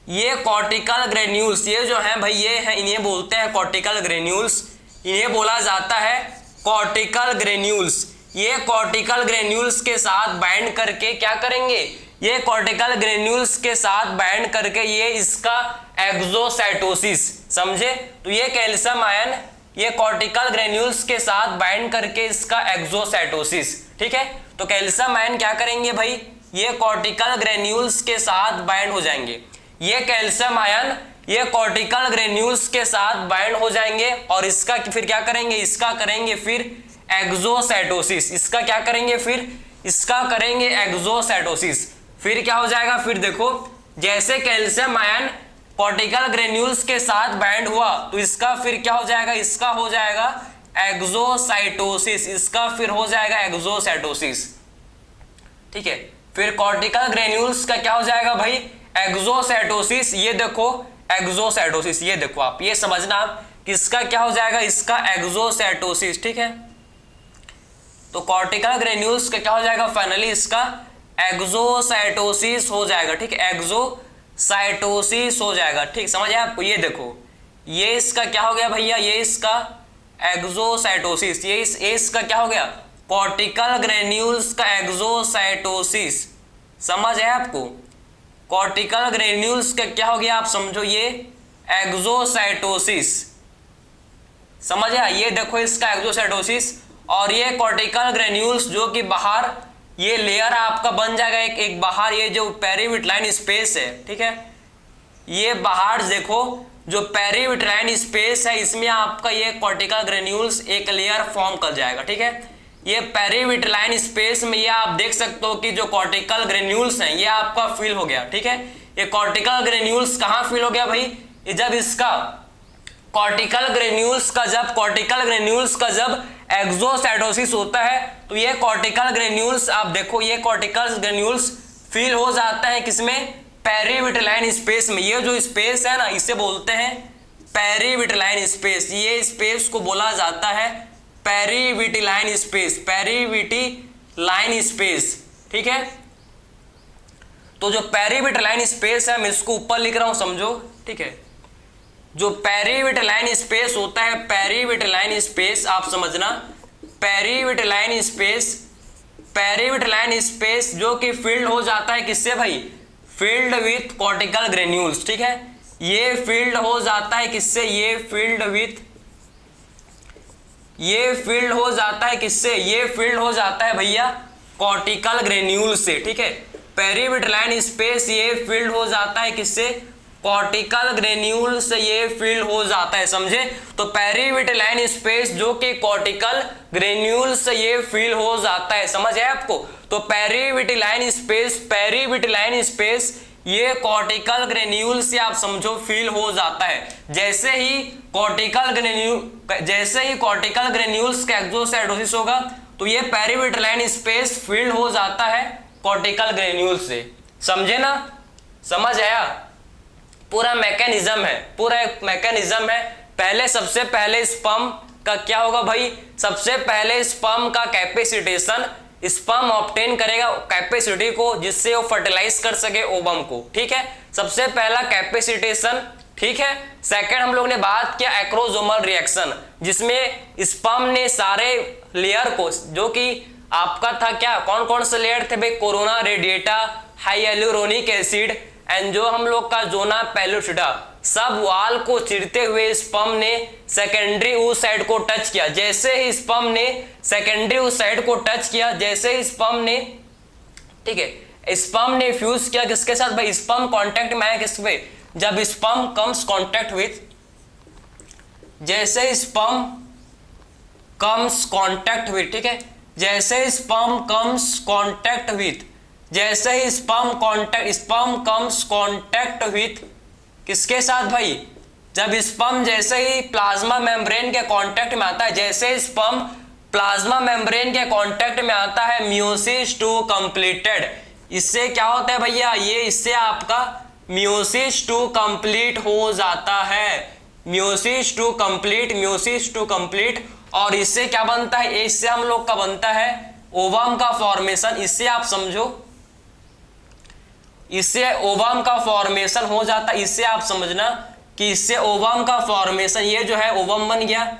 ये कॉर्टिकल ग्रेन्यूल्स, ये जो है भाई ये है, इन्हें बोलते हैं कॉर्टिकल ग्रेन्यूल्स, इन्हें बोला जाता है कॉर्टिकल ग्रेन्यूल्स। ये कॉर्टिकल ग्रेन्यूल्स के साथ बाइंड करके क्या करेंगे, ये कॉर्टिकल ग्रेन्यूल्स के साथ बाइंड करके ये इसका एक्सोसाइटोसिस, समझे। तो ये कैल्शियम आयन ये कॉर्टिकल ग्रेन्यूल्स के साथ बाइंड करके इसका एक्सोसाइटोसिस, ठीक है। तो कैल्शियम आयन क्या करेंगे भाई, ये कॉर्टिकल ग्रेन्यूल्स के साथ बाइंड हो जाएंगे, ये कैल्शियम आयन ये कॉर्टिकल ग्रेन्यूल्स के साथ बाइंड हो जाएंगे और इसका फिर क्या करेंगे, इसका करेंगे फिर एक्सोसाइटोसिस, इसका क्या करेंगे फिर, इसका करेंगे एक्सोसाइटोसिस। फिर क्या हो जाएगा, फिर देखो जैसे कैल्शियम आयन कॉर्टिकल ग्रेन्यूल्स के साथ बाइंड हुआ तो इसका फिर क्या हो जाएगा, इसका हो जाएगा एक्सोसाइटोसिस, इसका फिर हो जाएगा एक्सोसाइटोसिस, ठीक है। फिर कॉर्टिकल ग्रेन्यूल्स का क्या हो जाएगा भाई, एक्सोसाइटोसिस। ये देखो एक्सोसाइटोसिस, ये देखो आप ये समझना किसका क्या हो जाएगा, इसका एक्सोसाइटोसिस, ठीक है। तो कॉर्टिकल ग्रेन्यूल्स का क्या हो जाएगा, फाइनली इसका एक्सोसाइटोसिस हो जाएगा, ठीक है, एक्सोसाइटोसिस हो जाएगा, ठीक, समझ आया आपको। ये देखो ये इसका क्या हो गया भैया, ये इसका एक्सोसाइटोसिस, ये इसका क्या हो गया, कॉर्टिकल ग्रेन्यूल्स का एक्सोसाइटोसिस, समझ आया आपको। कॉर्टिकल ग्रेन्यूल्स का क्या हो गया, आप समझो ये एक्सोसाइटोसिस, समझ आया। ये देखो इसका एक्सोसाइटोसिस और ये कॉर्टिकल ग्रेन्यूल्स जो कि बाहर ये लेयर आपका बन जाएगा एक बाहर, ये जो पेरीविटलाइन स्पेस है, ठीक है, ये बाहर देखो जो पेरीविटलाइन स्पेस है इसमें आपका ये कॉर्टिकल ग्रेन्यूल्स एक लेयर फॉर्म कर जाएगा, ठीक है। ये पेरीविटलाइन स्पेस में ये आप देख सकते हो कि जो कॉर्टिकल ग्रेन्यूल्स हैं ये आपका फिल हो गया, ठीक है। ये कॉर्टिकल ग्रेन्यूल्स कहाँ फिल हो गया भाई, ये जब इसका कॉर्टिकल ग्रेन्यूल्स का जब एक्सोसाइटोसिस होता है तो ये कॉर्टिकल ग्रेन्यूल्स आप देखो ये कॉर्टिकल ग्रेन्यूल्स फिल हो जाता है किसमें, पेरीविटलाइन स्पेस में। ये जो स्पेस है ना इसे बोलते हैं पेरीविटलाइन स्पेस, ये स्पेस को बोला जाता है पेरीविटलाइन स्पेस, पेरीविटलाइन स्पेस, ठीक है। तो जो पेरीविटलाइन स्पेस है मैं इसको ऊपर लिख रहा हूं, समझो, ठीक है। जो पेरीविटलाइन स्पेस होता है, पेरीविटलाइन स्पेस आप समझना, पेरीविटलाइन स्पेस जो कि फिल्ड हो जाता है किससे भाई, फिल्ड विथ कॉर्टिकल ग्रेन्यूल्स, ठीक है। ये फिल्ड हो जाता है किससे, ये फिल्ड हो जाता है किससे, ये फिल्ड हो जाता है भैया कॉर्टिकल ग्रेन्यूल से, ठीक है। पेरीविटलाइन स्पेस ये फिल्ड हो जाता है किससे, कॉर्टिकल ग्रेन्यूल से ये फिल्ड हो जाता है, समझे। तो पेरीविटलाइन स्पेस जो कि कॉर्टिकल ग्रेन्यूल से ये फिल हो जाता है, समझ है आपको। तो पेरीविटलाइन स्पेस ये कॉर्टिकल ग्रेन्यूल से आप समझो फिल हो जाता है। जैसे ही कॉर्टिकल ग्रेन्यूल्स का एक्सोसाइटोसिस होगा तो ये पेरीविटलाइन स्पेस फिल हो जाता है कॉर्टिकल ग्रेन्यूल से, समझे ना, समझ आया। पूरा मैकेनिज्म है, पहले सबसे पहले स्पर्म का क्या होगा भाई, सबसे पहले स्पर्म का कैपेसिटेशन, स्पर्म ऑब्टेन करेगा कैपेसिटी को जिससे वो फर्टिलाइज कर सके ओवम को, ठीक है। सबसे पहला कैपेसिटेशन, ठीक है। सेकंड हम लोग ने बात किया एक्रोसोमल रिएक्शन, जिसमें स्पर्म ने सारे लेयर को जो कि आपका था क्या, कौन कौन से लेयर थे भाई, कोरोना रेडिएटा, हाइएलुरोनिक एसिड एंड जो हम लोग का जोना पेलुसिडा, सब वाल को चिरते हुए स्पर्म ने सेकेंडरी oocyte को टच किया। जैसे ही स्पर्म ने सेकेंडरी oocyte को टच किया, जैसे ही स्पर्म ने, ठीक है, स्पर्म ने फ्यूज किया किसके साथ भाई, स्पर्म कांटेक्ट में आया किस पे, जब स्पर्म कम्स कांटेक्ट विथ, जैसे स्पर्म कम्स कांटेक्ट विथ, ठीक है, जैसे स्पर्म कम्स कांटेक्ट विथ, जैसे ही स्पर्म कम्स कांटेक्ट विथ किसके साथ भाई, जब स्पर्म जैसे ही प्लाज्मा मेम्ब्रेन के कांटेक्ट में आता है, जैसे स्पर्म प्लाज्मा मेम्ब्रेन के कांटेक्ट में आता है, मियोसिस टू कंप्लीटेड, इससे क्या होता है भैया, ये इससे आपका मियोसिस टू कंप्लीट हो जाता है, मियोसिस टू कंप्लीट। और इससे क्या बनता है, इससे हम लोग का बनता है ओवम का फॉर्मेशन। इससे आप समझो इससे ओवम का फॉर्मेशन हो जाता है। इससे आप समझना कि इससे ओवम का फॉर्मेशन, ये जो है ओवम बन गया,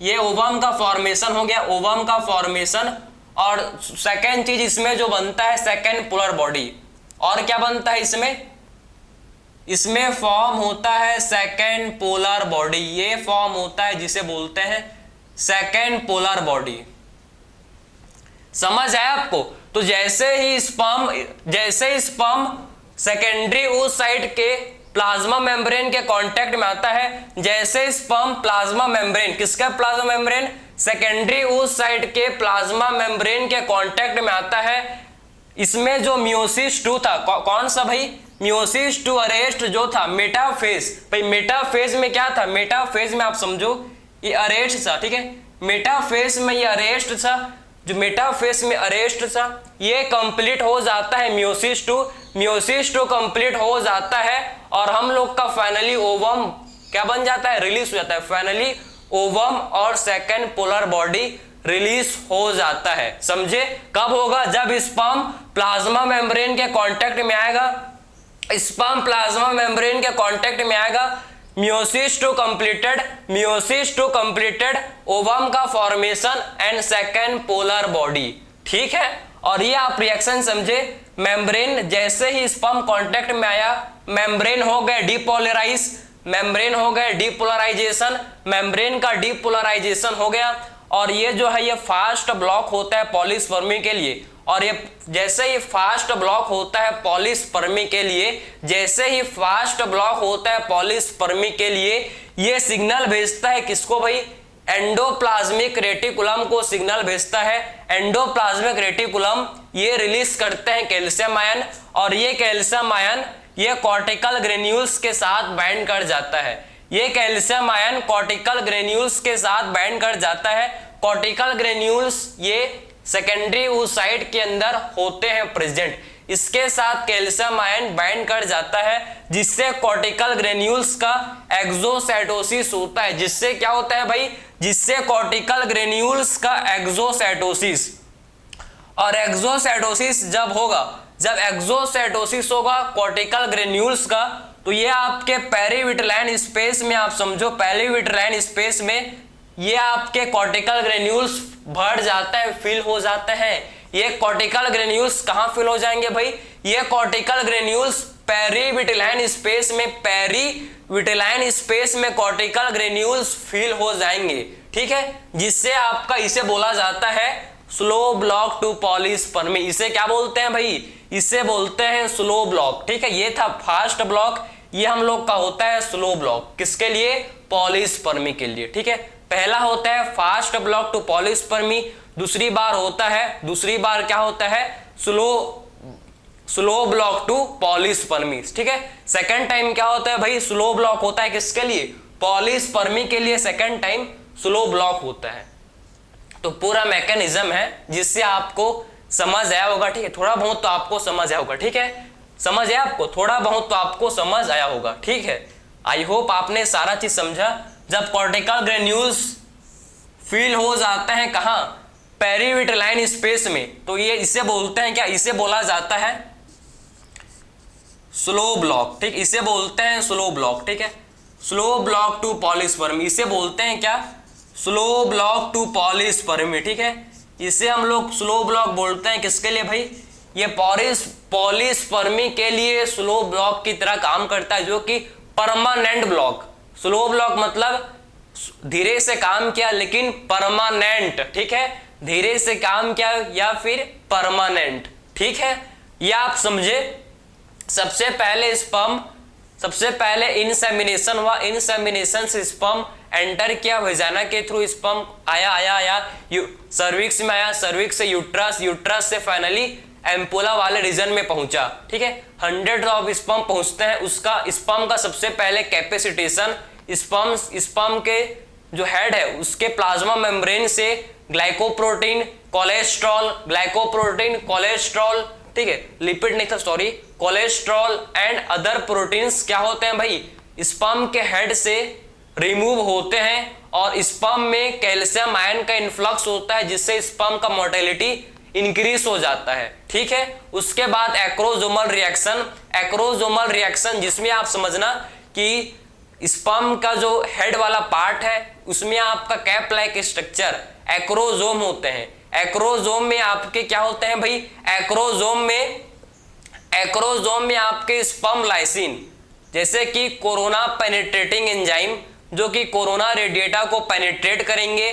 ये ओवम का फॉर्मेशन हो गया, ओवम का फॉर्मेशन। और सेकेंड चीज इसमें जो बनता है सेकेंड पोलर बॉडी। और क्या बनता है इसमें, इसमें फॉर्म होता है सेकेंड पोलर बॉडी। ये फॉर्म होता है जिसे बोलते हैं सेकेंड पोलर बॉडी। समझ आया आपको? तो जैसे ही स्पर्म सेकेंडरी oocyte के प्लाज्मा मेम्ब्रेन के कांटेक्ट में आता है, जैसे स्पर्म प्लाज्मा मेम्ब्रेन, किसका प्लाज्मा मेम्ब्रेन, सेकेंडरी oocyte के प्लाज्मा मेम्ब्रेन के कांटेक्ट में आता है, इसमें जो मियोसिस 2 था, कौन सा भाई, मियोसिस 2 अरेस्ट जो था, मेटाफेज। भाई मेटाफेज में क्या था, मेटाफेज में आप समझो ये अरेस्ट था, ठीक है, मेटाफेज में ये अरेस्ट था, जो मेटाफेज में अरेस्ट था ये कंप्लीट हो जाता है मियोसिस 2 कंप्लीट हो जाता है और हम लोग का फाइनली ओवम क्या बन जाता है, रिलीज हो जाता है। फाइनली ओवम और सेकेंड पोलर बॉडी रिलीज हो जाता है। समझे? कब होगा, जब स्पर्म प्लाज्मा मेम्ब्रेन के कांटेक्ट में आएगा, स्पर्म प्लाज्मा मेम्ब्रेन के कांटेक्ट में आएगा, मियोसिस 2 कंप्लीटेड, ओवम का formation and second polar body. ठीक है, और ये आप रिएक्शन समझे, मेम्ब्रेन जैसे ही स्पर्म कांटेक्ट में आया, मेम्ब्रेन हो गए डीपोलराइज, मेम्ब्रेन हो गए डीपोलराइजेशन, मेम्ब्रेन का डीपोलराइजेशन हो गया और ये जो है ये फास्ट ब्लॉक होता है पॉलीस्पर्मी के लिए। और ये जैसे ही फास्ट ब्लॉक होता है पॉलीस्पर्मी के लिए, जैसे ही फास्ट ब्लॉक होता है पॉलीस्पर्मी के लिए, ये सिग्नल भेजता है किसको भाई, एंडोप्लाज्मिक रेटिकुलम को सिग्नल भेजता है। एंडोप्लाज्मिक रेटिकुलम ये रिलीज करते हैं कैल्शियम आयन और ये कैल्शियम आयन ये कॉर्टिकल ग्रेन्यूल्स के साथ बाइंड कर जाता है। ये कैल्शियम आयन कॉर्टिकल ग्रेन्यूल्स के साथ बाइंड कर जाता है। कॉर्टिकल ग्रेन्यूल्स ये सेकेंडरी oocyte के अंदर होते हैं प्रेजेंट, इसके साथ कैल्शियम आयन बाइंड कर जाता है जिससे कॉर्टिकल ग्रेन्यूल्स का एक्सोसाइटोसिस होता है। जिससे क्या होता है भाई, जिससे कॉर्टिकल ग्रेन्यूल्स का एक्सोसाइटोसिस। और एक्सोसाइटोसिस जब होगा, जब एक्सोसाइटोसिस होगा कॉर्टिकल ग्रेन्यूल्स का, तो ये आपके पेरीविटलाइन स्पेस में आप समझो, पेरीविटलाइन स्पेस में ये आपके कॉर्टिकल ग्रेन्यूल्स भर जाता है, फिल हो जाते हैं। ये कॉर्टिकल ग्रेन्यूल्स कहां फिल हो जाएंगे भाई, ये कॉर्टिकल ग्रेन्यूल्स पेरीविटलाइन स्पेस में, पेरीविटलाइन स्पेस में कॉर्टिकल ग्रेन्यूल्स फिल हो जाएंगे। ठीक है, जिससे आपका इसे बोला जाता है स्लो ब्लॉक टू पॉलीस्पर्मी। इसे क्या बोलते हैं भाई, इसे बोलते हैं स्लो ब्लॉक। ठीक है, ये था फास्ट ब्लॉक, ये हम लोग का होता है स्लो ब्लॉक, किसके लिए, पॉलीस्पर्मी के लिए। ठीक है, पहला होता है फास्ट ब्लॉक टू पॉलीस्पर्मी, दूसरी बार क्या होता है, स्लो ब्लॉक टू पॉलीस्पर्मी। ठीक है, सेकंड टाइम क्या होता है भाई, स्लो ब्लॉक होता है किसके लिए, पॉलीस्पर्मी के लिए सेकंड टाइम स्लो ब्लॉक होता है। तो पूरा मैकेनिज्म है जिससे आपको समझ आया होगा। ठीक है, थोड़ा बहुत तो आपको समझ आया होगा। ठीक है, समझ आया आपको, थोड़ा बहुत तो आपको समझ आया होगा। ठीक है, आई होप आपने सारा चीज समझा। जब कॉर्टिकल ग्रेन्यूल्स फील हो जाते हैं कहां, पेरीविटलाइन स्पेस में, तो ये इसे बोलते हैं क्या, इसे बोला जाता है स्लो ब्लॉक। ठीक, इसे बोलते हैं स्लो ब्लॉक। ठीक है, स्लो ब्लॉक टू पॉलीस्पर्मी, इसे बोलते हैं क्या, स्लो ब्लॉक टू पॉलीस्पर्मी। ठीक है, इसे हम लोग स्लो ब्लॉक बोलते हैं किसके लिए भाई, ये पॉलीस्पर्मी के लिए स्लो ब्लॉक की तरह काम करता है, जो कि परमानेंट ब्लॉक। स्लो ब्लॉक मतलब धीरे से काम किया लेकिन परमानेंट। ठीक है, धीरे से काम किया या फिर परमानेंट। ठीक है, ये आप समझे। सबसे पहले इंसेमिनेशन हुआ, इंसेमिनेशन से स्पर्म एंटर किया वेजाना के थ्रू, स्पर्म आया सर्विक्स में आया, सर्विक्स से यूट्रस, यूट्रस से फाइनली एम्पोला वाले रीजन में पहुंचा। ठीक है, 100 ऑफ स्पर्म पहुंचते हैं, उसका स्पर्म का सबसे पहले कैपेसिटेशन, स्पर्म के जो हेड है उसके प्लाज्मा मेम्ब्रेन से ग्लाइकोप्रोटीन, कोलेस्ट्रॉल, ठीक है, लिपिड नहीं था sorry, cholesterol and other proteins क्या होते हैं भाई, स्पर्म के हेड से रिमूव होते हैं और स्पर्म में कैल्शियम आयन का इन्फ्लक्स होता है जिससे स्पर्म का मोर्टेलिटी इंक्रीज हो जाता है। ठीक है, उसके बाद एक्रोसोमल रिएक्शन, एक्रोसोमल रिएक्शन जिसमें आप समझना कि स्पर्म का जो हेड वाला पार्ट है उसमें आपका कैप लाइक स्ट्रक्चर एक्रोसोम होते हैं। एक्रोसोम में आपके क्या होते हैं भाई, एक्रोसोम में आपके स्पर्म लाइसिन, जैसे कि कोरोना पेनिट्रेटिंग एंजाइम जो कि कोरोना रेडिएटा को पेनिट्रेट करेंगे।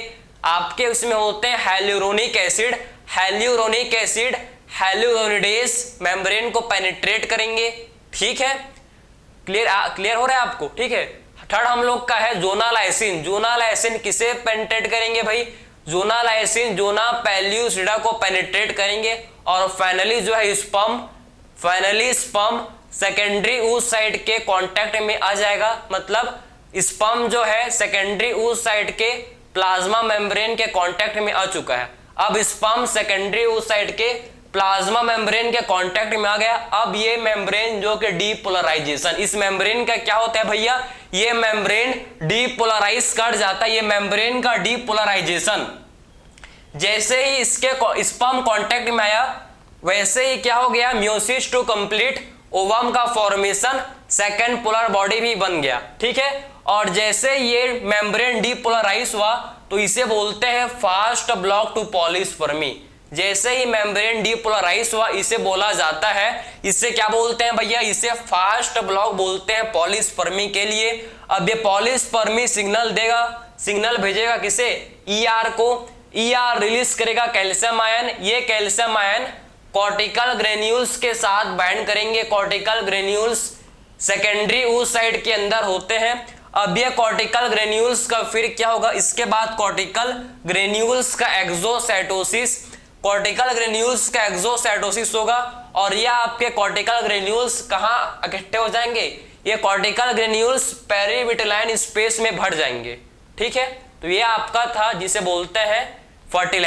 आपके उसमें होते हैं hyaluronic acid, hyaluronic acid hyaluronidase membrane को पेनिट्रेट करेंगे। ठीक है, क्लियर हो रहा है आपको। ठीक है, थर्ड हम लोग का है जोनालाइसिन। जोनालाइसिन किसे पेनिट्रेट करेंगे भाई, जोनालाइसिन जोना पेल्यूसिडा को पेनिट्रेट करेंगे। और फाइनली जो है sperm, finally sperm secondary oocyte के कांटेक्ट में आ जाएगा, मतलब स्पर्म जो है सेकेंडरी oocyte के प्लाज्मा मेम्ब्रेन के कांटेक्ट में आ चुका है। अब स्पर्म सेकेंडरी oocyte के प्लाज्मा मेम्ब्रेन के कांटेक्ट में आ गया। अब ये मेम्ब्रेन जो कि डीपोलराइजेशन, इस मेम्ब्रेन का क्या होता है भैया, ये मेम्ब्रेन डीपोलराइज कर जाता है। ये मेम्ब्रेन का डीपोलराइजेशन जैसे ही इसके स्पर्म कांटेक्ट में आया वैसे ही क्या हो गया, मियोसिस टू कंप्लीट, ओवम का फॉर्मेशन, सेकेंड पोलर बॉडी भी बन गया। ठीक है, और जैसे ये मेम्ब्रेन डीपोलराइज हुआ तो इसे बोलते हैं फास्ट ब्लॉक टू पॉलीस्पर्मी। जैसे ही मेम्ब्रेन डीपोलराइज हुआ इसे बोला जाता है, इसे क्या बोलते हैं भैया, इसे फास्ट ब्लॉक बोलते हैं पॉलीस्पर्मी के लिए। अब ये पॉलीस्पर्मी सिग्नल देगा, सिग्नल भेजेगा किसे, ईआर को। ईआर रिलीज करेगा कैल्शियम आयन, ये कैल्शियम आयन कॉर्टिकल ग्रेन्यूल्स के साथ बाइंड करेंगे। कॉर्टिकल ग्रेन्यूल्स सेकेंडरी oocyte के अंदर होते हैं। अब ये कॉर्टिकल ग्रेन्यूल्स का फिर क्या होगा, इसके बाद कॉर्टिकल ग्रेन्यूल्स का एक्सोसाइटोसिस, कॉर्टिकल ग्रेन्यूल्स का एक्सोसाइटोसिस होगा। और ये आपके कॉर्टिकल ग्रेन्यूल्स कहाँ इकट्ठे हो जाएंगे, ये कॉर्टिकल ग्रेन्यूल्स पेरीविटलाइन स्पेस में भर जाएंगे। ठीक है, तो ये आपका था जिसे बोलते हैं फर्टिलाइजेशन।